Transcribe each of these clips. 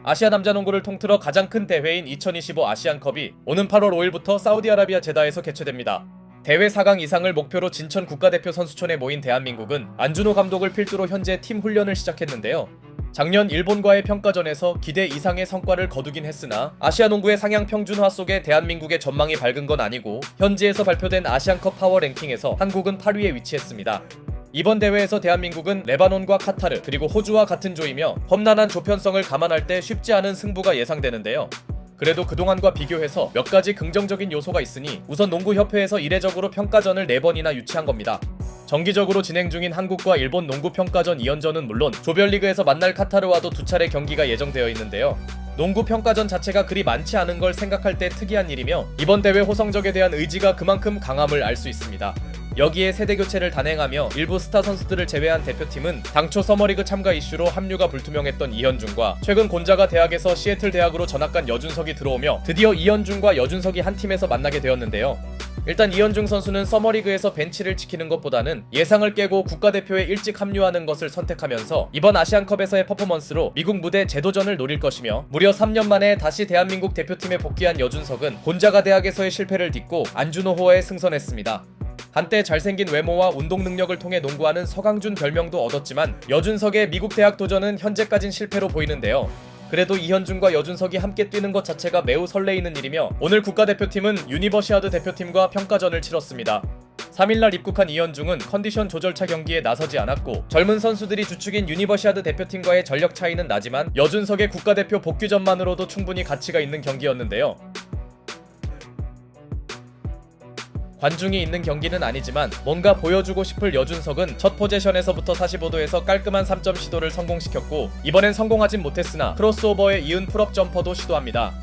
아시아 남자농구를 통틀어 가장 큰 대회인 2025 아시안컵이 오는 8월 5일부터 사우디아라비아 제다에서 개최됩니다. 대회 4강 이상을 목표로 진천 국가대표 선수촌에 모인 대한민국은 안준호 감독을 필두로 현재 팀 훈련을 시작했는데요. 작년 일본과의 평가전에서 기대 이상의 성과를 거두긴 했으나 아시아 농구의 상향 평준화 속에 대한민국의 전망이 밝은 건 아니고 현지에서 발표된 아시안컵 파워 랭킹에서 한국은 8위에 위치했습니다. 이번 대회에서 대한민국은 레바논과 카타르 그리고 호주와 같은 조이며 험난한 조편성을 감안할 때 쉽지 않은 승부가 예상되는데요. 그래도 그동안과 비교해서 몇 가지 긍정적인 요소가 있으니 우선 농구협회에서 이례적으로 평가전을 4번이나 유치한 겁니다. 정기적으로 진행 중인 한국과 일본 농구 평가전 2연전은 물론 조별리그에서 만날 카타르와도 2차례 경기가 예정되어 있는데요. 농구 평가전 자체가 그리 많지 않은 걸 생각할 때 특이한 일이며 이번 대회 호성적에 대한 의지가 그만큼 강함을 알 수 있습니다. 여기에 세대교체를 단행하며 일부 스타 선수들을 제외한 대표팀은 당초 서머리그 참가 이슈로 합류가 불투명했던 이현중과 최근 곤자가 대학에서 시애틀 대학으로 전학 간 여준석이 들어오며 드디어 이현중과 여준석이 한 팀에서 만나게 되었는데요. 일단 이현중 선수는 서머리그에서 벤치를 지키는 것보다는 예상을 깨고 국가대표에 일찍 합류하는 것을 선택하면서 이번 아시안컵에서의 퍼포먼스로 미국 무대 재도전을 노릴 것이며 무려 3년 만에 다시 대한민국 대표팀에 복귀한 여준석은 곤자가 대학에서의 실패를 딛고 안준호호에 승선했습니다. 한때 잘생긴 외모와 운동 능력을 통해 농구하는 서강준 별명도 얻었지만 여준석의 미국 대학 도전은 현재까진 실패로 보이는데요. 그래도 이현중과 여준석이 함께 뛰는 것 자체가 매우 설레이는 일이며 오늘 국가대표팀은 유니버시아드 대표팀과 평가전을 치렀습니다. 3일날 입국한 이현중은 컨디션 조절차 경기에 나서지 않았고 젊은 선수들이 주축인 유니버시아드 대표팀과의 전력 차이는 나지만 여준석의 국가대표 복귀전만으로도 충분히 가치가 있는 경기였는데요. 관중이 있는 경기는 아니지만 뭔가 보여주고 싶을 여준석은 첫 포제션에서부터 45도에서 깔끔한 3점 시도를 성공시켰고 이번엔 성공하진 못했으나 크로스오버에 이은 풀업 점퍼도 시도합니다.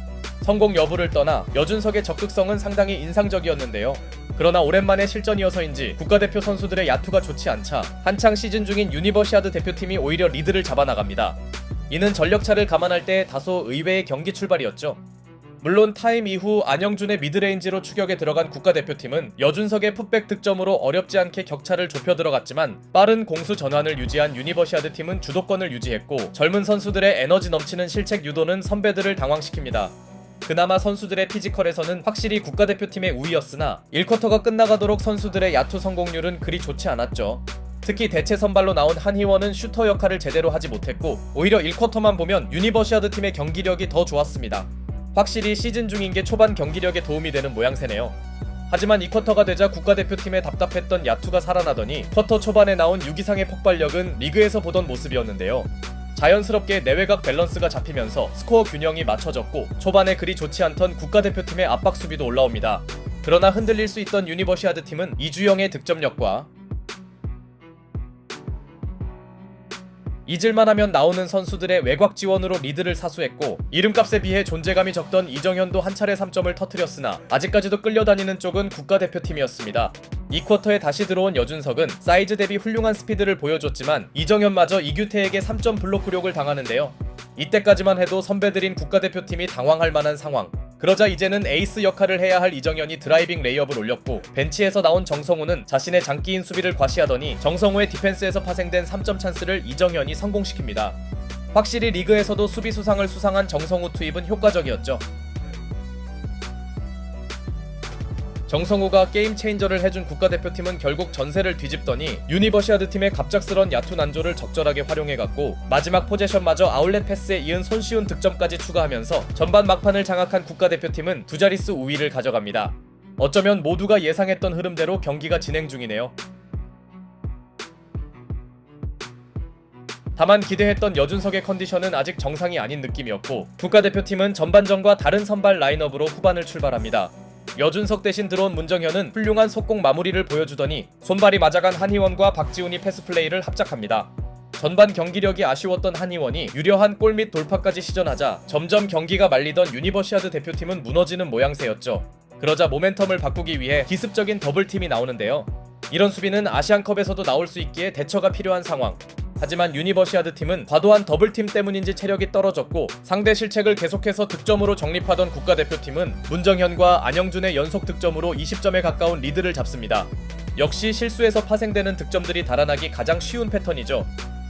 성공 여부를 떠나 여준석의 적극성은 상당히 인상적이었는데요. 그러나 오랜만에 실전이어서인지 국가대표 선수들의 야투가 좋지 않자 한창 시즌 중인 유니버시아드 대표팀이 오히려 리드를 잡아나갑니다. 이는 전력차를 감안할 때 다소 의외의 경기 출발이었죠. 물론 타임 이후 안영준의 미드레인지로 추격에 들어간 국가대표팀은 여준석의 풋백 득점으로 어렵지 않게 격차를 좁혀 들어갔지만 빠른 공수 전환을 유지한 유니버시아드 팀은 주도권을 유지했고 젊은 선수들의 에너지 넘치는 실책 유도는 선배들을 당황시킵니다. 그나마 선수들의 피지컬에서는 확실히 국가대표팀의 우위였으나 1쿼터가 끝나가도록 선수들의 야투 성공률은 그리 좋지 않았죠. 특히 대체 선발로 나온 한희원은 슈터 역할을 제대로 하지 못했고 오히려 1쿼터만 보면 유니버시아드 팀의 경기력이 더 좋았습니다. 확실히 시즌 중인 게 초반 경기력에 도움이 되는 모양새네요. 하지만 2쿼터가 되자 국가대표팀의 답답했던 야투가 살아나더니 쿼터 초반에 나온 6이상의 폭발력은 리그에서 보던 모습이었는데요. 자연스럽게 내외각 밸런스가 잡히면서 스코어 균형이 맞춰졌고 초반에 그리 좋지 않던 국가대표팀의 압박 수비도 올라옵니다. 그러나 흔들릴 수 있던 유니버시아드 팀은 이주영의 득점력과 잊을만 하면 나오는 선수들의 외곽 지원으로 리드를 사수했고 이름값에 비해 존재감이 적던 이정현도 한 차례 3점을 터뜨렸으나 아직까지도 끌려다니는 쪽은 국가대표팀이었습니다. 2쿼터에 다시 들어온 여준석은 사이즈 대비 훌륭한 스피드를 보여줬지만 이정현마저 이규태에게 3점 블록 굴욕을 당하는데요. 이때까지만 해도 선배들인 국가대표팀이 당황할 만한 상황. 그러자 이제는 에이스 역할을 해야 할 이정현이 드라이빙 레이업을 올렸고 벤치에서 나온 정성우는 자신의 장기인 수비를 과시하더니 정성우의 디펜스에서 파생된 3점 찬스를 이정현이 성공시킵니다. 확실히 리그에서도 수비 수상을 수상한 정성우 투입은 효과적이었죠. 정성우가 게임 체인저를 해준 국가대표팀은 결국 전세를 뒤집더니 유니버시아드 팀의 갑작스런 야투 난조를 적절하게 활용해갔고 마지막 포제션마저 아웃렛 패스에 이은 손쉬운 득점까지 추가하면서 전반 막판을 장악한 국가대표팀은 두 자릿수 우위를 가져갑니다. 어쩌면 모두가 예상했던 흐름대로 경기가 진행 중이네요. 다만 기대했던 여준석의 컨디션은 아직 정상이 아닌 느낌이었고 국가대표팀은 전반전과 다른 선발 라인업으로 후반을 출발합니다. 여준석 대신 들어온 문정현은 훌륭한 속공 마무리를 보여주더니 손발이 맞아간 한희원과 박지훈이 패스 플레이를 합작합니다. 전반 경기력이 아쉬웠던 한희원이 유려한 골 및 돌파까지 시전하자 점점 경기가 말리던 유니버시아드 대표팀은 무너지는 모양새였죠. 그러자 모멘텀을 바꾸기 위해 기습적인 더블팀이 나오는데요. 이런 수비는 아시안컵에서도 나올 수 있기에 대처가 필요한 상황. 하지만 유니버시아드 팀은 과도한 더블팀 때문인지 체력이 떨어졌고 상대 실책을 계속해서 득점으로 정립하던 국가대표팀은 문정현과 안영준의 연속 득점으로 20점에 가까운 리드를 잡습니다. 역시 실수에서 파생되는 득점들이 달아나기 가장 쉬운 패턴이죠.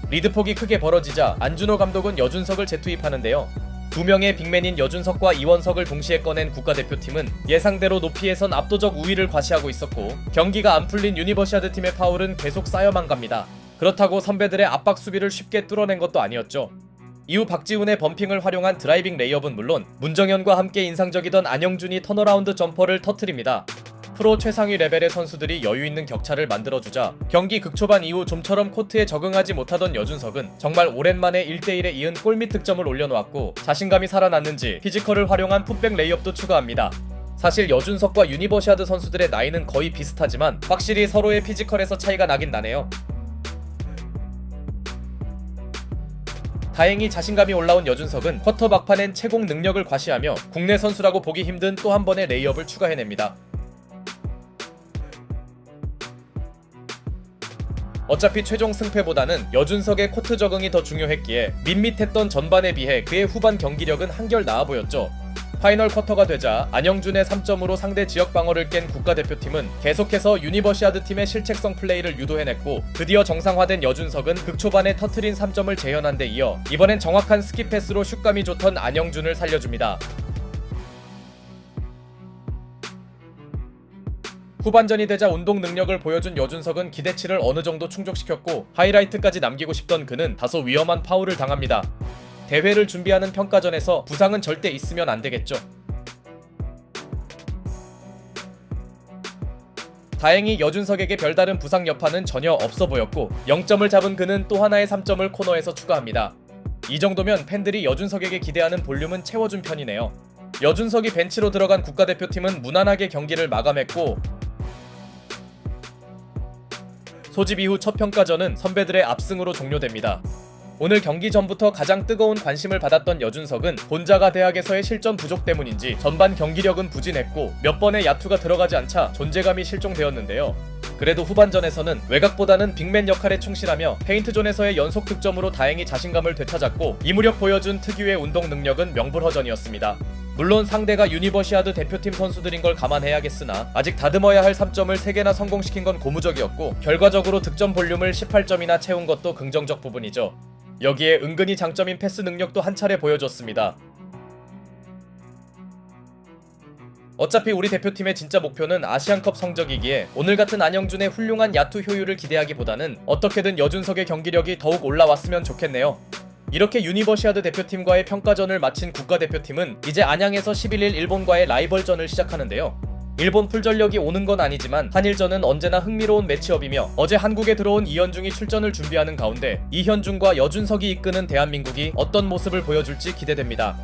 리드폭이 크게 벌어지자 안준호 감독은 여준석을 재투입하는데요. 2명의 빅맨인 여준석과 이원석을 동시에 꺼낸 국가대표팀은 예상대로 높이에선 압도적 우위를 과시하고 있었고 경기가 안 풀린 유니버시아드 팀의 파울은 계속 쌓여만 갑니다. 그렇다고 선배들의 압박 수비를 쉽게 뚫어낸 것도 아니었죠. 이후 박지훈의 범핑을 활용한 드라이빙 레이업은 물론 문정현과 함께 인상적이던 안영준이 턴어라운드 점퍼를 터뜨립니다. 프로 최상위 레벨의 선수들이 여유있는 격차를 만들어주자 경기 극초반 이후 좀처럼 코트에 적응하지 못하던 여준석은 정말 오랜만에 1대1에 이은 골밑 득점을 올려놓았고 자신감이 살아났는지 피지컬을 활용한 풋백 레이업도 추가합니다. 사실 여준석과 유니버시아드 선수들의 나이는 거의 비슷하지만 확실히 서로의 피지컬에서 차이가 나긴 나네요. 다행히 자신감이 올라온 여준석은 쿼터 막판엔 채공 능력을 과시하며 국내 선수라고 보기 힘든 또 한 번의 레이업을 추가해냅니다. 어차피 최종 승패보다는 여준석의 코트 적응이 더 중요했기에 밋밋했던 전반에 비해 그의 후반 경기력은 한결 나아 보였죠. 파이널 쿼터가 되자 안영준의 3점으로 상대 지역 방어를 깬 국가대표팀은 계속해서 유니버시아드 팀의 실책성 플레이를 유도해냈고 드디어 정상화된 여준석은 극초반에 터트린 3점을 재현한 데 이어 이번엔 정확한 스킵 패스로 슛감이 좋던 안영준을 살려줍니다. 후반전이 되자 운동 능력을 보여준 여준석은 기대치를 어느 정도 충족시켰고 하이라이트까지 남기고 싶던 그는 다소 위험한 파울을 당합니다. 대회를 준비하는 평가전에서 부상은 절대 있으면 안 되겠죠. 다행히 여준석에게 별다른 부상 여파는 전혀 없어 보였고 0점을 잡은 그는 또 하나의 3점을 코너에서 추가합니다. 이 정도면 팬들이 여준석에게 기대하는 볼륨은 채워준 편이네요. 여준석이 벤치로 들어간 국가대표팀은 무난하게 경기를 마감했고 소집 이후 첫 평가전은 선배들의 압승으로 종료됩니다. 오늘 경기 전부터 가장 뜨거운 관심을 받았던 여준석은 본자가 대학에서의 실전 부족 때문인지 전반 경기력은 부진했고 몇 번의 야투가 들어가지 않자 존재감이 실종되었는데요. 그래도 후반전에서는 외곽보다는 빅맨 역할에 충실하며 페인트존에서의 연속 득점으로 다행히 자신감을 되찾았고 이 무렵 보여준 특유의 운동 능력은 명불허전이었습니다. 물론 상대가 유니버시아드 대표팀 선수들인 걸 감안해야겠으나 아직 다듬어야 할 3점을 3개나 성공시킨 건 고무적이었고 결과적으로 득점 볼륨을 18점이나 채운 것도 긍정적 부분이죠. 여기에 은근히 장점인 패스 능력도 한 차례 보여줬습니다. 어차피 우리 대표팀의 진짜 목표는 아시안컵 성적이기에 오늘 같은 안영준의 훌륭한 야투 효율을 기대하기보다는 어떻게든 여준석의 경기력이 더욱 올라왔으면 좋겠네요. 이렇게 유니버시아드 대표팀과의 평가전을 마친 국가대표팀은 이제 안양에서 11일 일본과의 라이벌전을 시작하는데요. 일본 풀전력이 오는 건 아니지만 한일전은 언제나 흥미로운 매치업이며 어제 한국에 들어온 이현중이 출전을 준비하는 가운데 이현중과 여준석이 이끄는 대한민국이 어떤 모습을 보여줄지 기대됩니다.